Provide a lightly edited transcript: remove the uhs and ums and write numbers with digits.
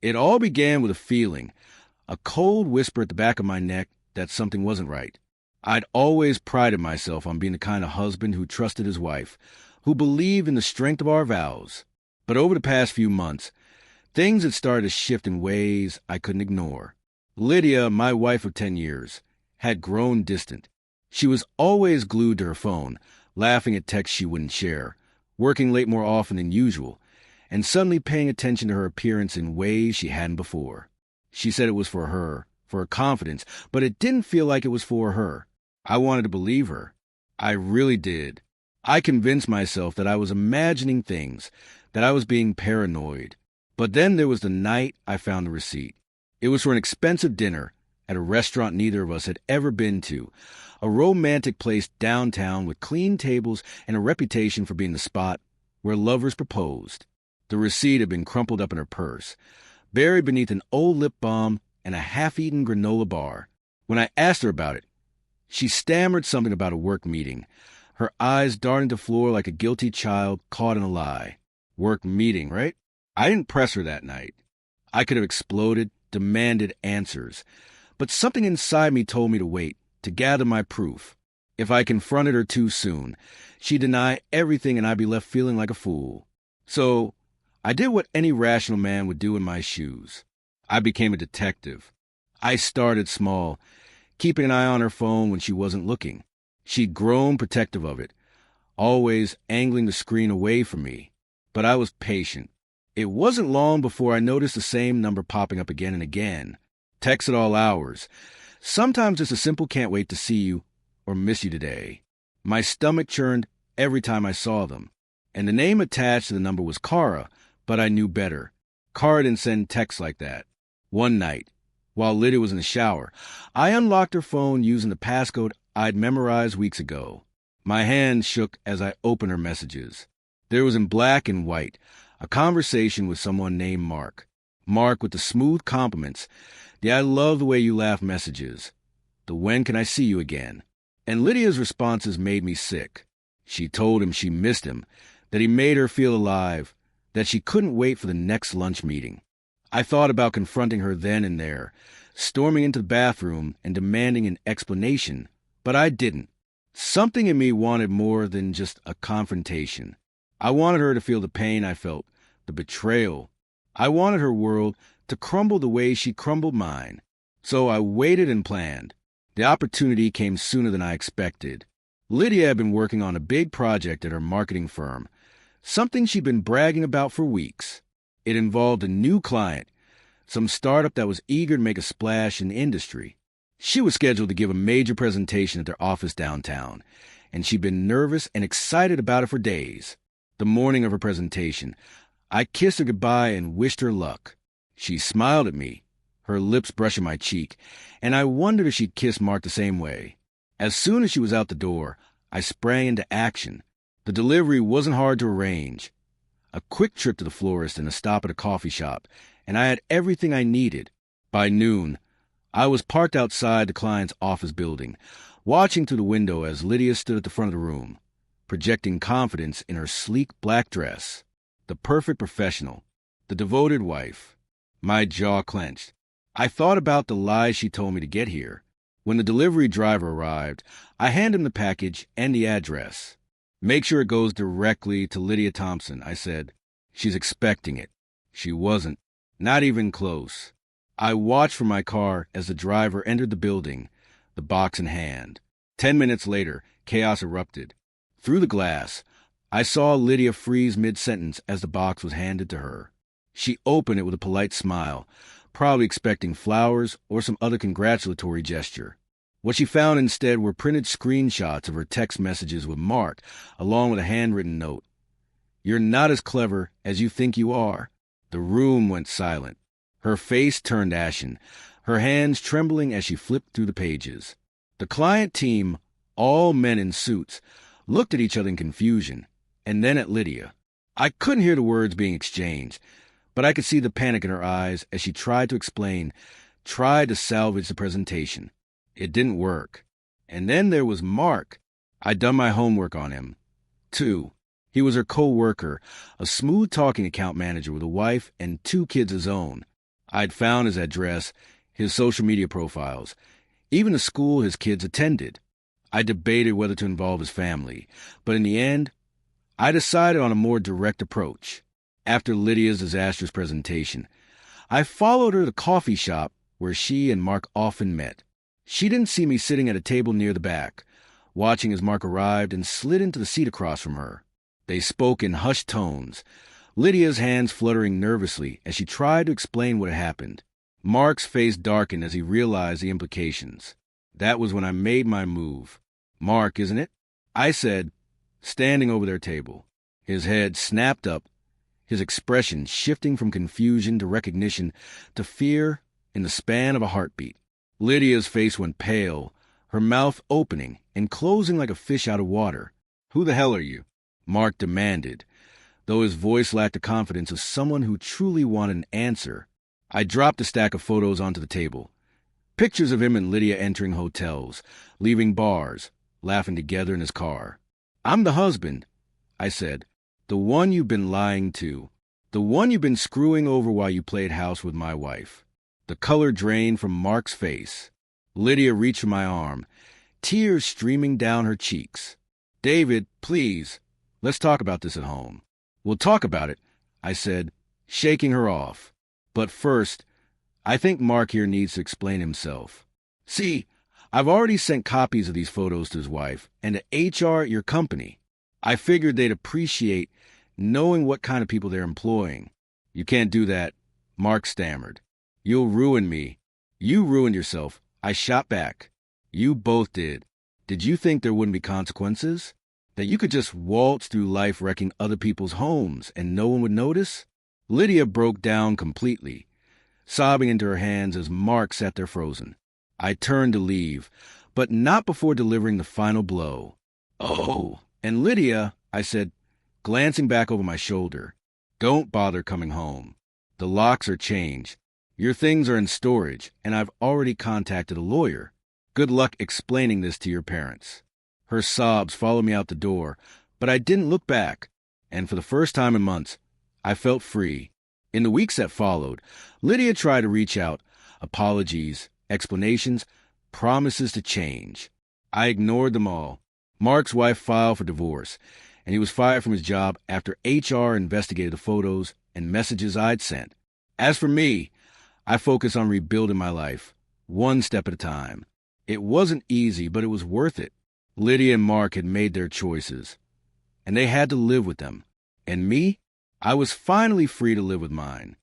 It all began with a feeling, a cold whisper at the back of my neck that something wasn't right. I'd always prided myself on being the kind of husband who trusted his wife, who believed in the strength of our vows. But over the past few months, things had started to shift in ways I couldn't ignore. Lydia, my wife of 10 years, had grown distant. She was always glued to her phone, laughing at texts she wouldn't share, working late more often than usual, and suddenly paying attention to her appearance in ways she hadn't before. She said it was for her confidence, but it didn't feel like it was for her. I wanted to believe her. I really did. I convinced myself that I was imagining things, that I was being paranoid. But then there was the night I found the receipt. It was for an expensive dinner at a restaurant neither of us had ever been to, a romantic place downtown with clean tables and a reputation for being the spot where lovers proposed. The receipt had been crumpled up in her purse, buried beneath an old lip balm and a half-eaten granola bar. When I asked her about it, she stammered something about a work meeting, her eyes darting to the floor like a guilty child caught in a lie. Work meeting, right? I didn't press her that night. I could have exploded, demanded answers. But something inside me told me to wait, to gather my proof. If I confronted her too soon, she'd deny everything and I'd be left feeling like a fool. So I did what any rational man would do in my shoes. I became a detective. I started small, keeping an eye on her phone when she wasn't looking. She'd grown protective of it, always angling the screen away from me. But I was patient. It wasn't long before I noticed the same number popping up again and again. Texts at all hours. Sometimes just a simple "can't wait to see you" or "miss you today." My stomach churned every time I saw them. And the name attached to the number was Kara, but I knew better. Kara didn't send texts like that. One night, while Lydia was in the shower, I unlocked her phone using the passcode I'd memorized weeks ago. My hand shook as I opened her messages. There was in black and white a conversation with someone named Marc. Marc with the smooth compliments, the "I love the way you laugh" messages, the "when can I see you again?" And Lydia's responses made me sick. She told him she missed him, that he made her feel alive, that she couldn't wait for the next lunch meeting. I thought about confronting her then and there, storming into the bathroom and demanding an explanation, but I didn't. Something in me wanted more than just a confrontation. I wanted her to feel the pain I felt, the betrayal. I wanted her world to crumble the way she crumbled mine. So I waited and planned. The opportunity came sooner than I expected. Lydia had been working on a big project at her marketing firm, something she'd been bragging about for weeks. It involved a new client, some startup that was eager to make a splash in the industry. She was scheduled to give a major presentation at their office downtown, and she'd been nervous and excited about it for days. The morning of her presentation, I kissed her goodbye and wished her luck. She smiled at me, her lips brushing my cheek, and I wondered if she'd kiss Marc the same way. As soon as she was out the door, I sprang into action. The delivery wasn't hard to arrange. A quick trip to the florist and a stop at a coffee shop, and I had everything I needed. By noon, I was parked outside the client's office building, watching through the window as Lydia stood at the front of the room, projecting confidence in her sleek black dress. The perfect professional, the devoted wife. My jaw clenched. I thought about the lies she told me to get here. When the delivery driver arrived, I handed him the package and the address. "Make sure it goes directly to Lydia Thompson," I said. "She's expecting it." She wasn't. Not even close. I watched from my car as the driver entered the building, the box in hand. 10 minutes later, chaos erupted. Through the glass, I saw Lydia freeze mid-sentence as the box was handed to her. She opened it with a polite smile, probably expecting flowers or some other congratulatory gesture. What she found instead were printed screenshots of her text messages with Marc, along with a handwritten note. "You're not as clever as you think you are." The room went silent. Her face turned ashen, her hands trembling as she flipped through the pages. The client team, all men in suits, looked at each other in confusion, and then at Lydia. I couldn't hear the words being exchanged, but I could see the panic in her eyes as she tried to explain, tried to salvage the presentation. It didn't work. And then there was Marc. I'd done my homework on him, too. He was her coworker, a smooth-talking account manager with a wife and 2 kids of his own. I'd found his address, his social media profiles, even the school his kids attended. I debated whether to involve his family, but in the end, I decided on a more direct approach. After Lydia's disastrous presentation, I followed her to the coffee shop where she and Marc often met. She didn't see me sitting at a table near the back, watching as Marc arrived and slid into the seat across from her. They spoke in hushed tones, Lydia's hands fluttering nervously as she tried to explain what had happened. Marc's face darkened as he realized the implications. That was when I made my move. "Marc, isn't it?" I said, standing over their table. His head snapped up, his expression shifting from confusion to recognition to fear in the span of a heartbeat. Lydia's face went pale, her mouth opening and closing like a fish out of water. "Who the hell are you?" Marc demanded, though his voice lacked the confidence of someone who truly wanted an answer. I dropped a stack of photos onto the table. Pictures of him and Lydia entering hotels, leaving bars, laughing together in his car. "I'm the husband," I said. "The one you've been lying to. The one you've been screwing over while you played house with my wife." The color drained from Marc's face. Lydia reached for my arm, tears streaming down her cheeks. "David, please, let's talk about this at home." "We'll talk about it," I said, shaking her off. "But first, I think Marc here needs to explain himself. See, I've already sent copies of these photos to his wife and to HR at your company. I figured they'd appreciate knowing what kind of people they're employing." "You can't do that," Marc stammered. "You'll ruin me." "You ruined yourself," I shot back. "You both did. Did you think there wouldn't be consequences? That you could just waltz through life wrecking other people's homes and no one would notice?" Lydia broke down completely, sobbing into her hands as Marc sat there frozen. I turned to leave, but not before delivering the final blow. "Oh, and Lydia," I said, glancing back over my shoulder, "don't bother coming home. The locks are changed. Your things are in storage, and I've already contacted a lawyer. Good luck explaining this to your parents." Her sobs followed me out the door, but I didn't look back, and for the first time in months, I felt free. In the weeks that followed, Lydia tried to reach out, apologies, explanations, promises to change. I ignored them all. Marc's wife filed for divorce, and he was fired from his job after HR investigated the photos and messages I'd sent. As for me, I focused on rebuilding my life, one step at a time. It wasn't easy, but it was worth it. Lydia and Marc had made their choices, and they had to live with them. And me? I was finally free to live with mine.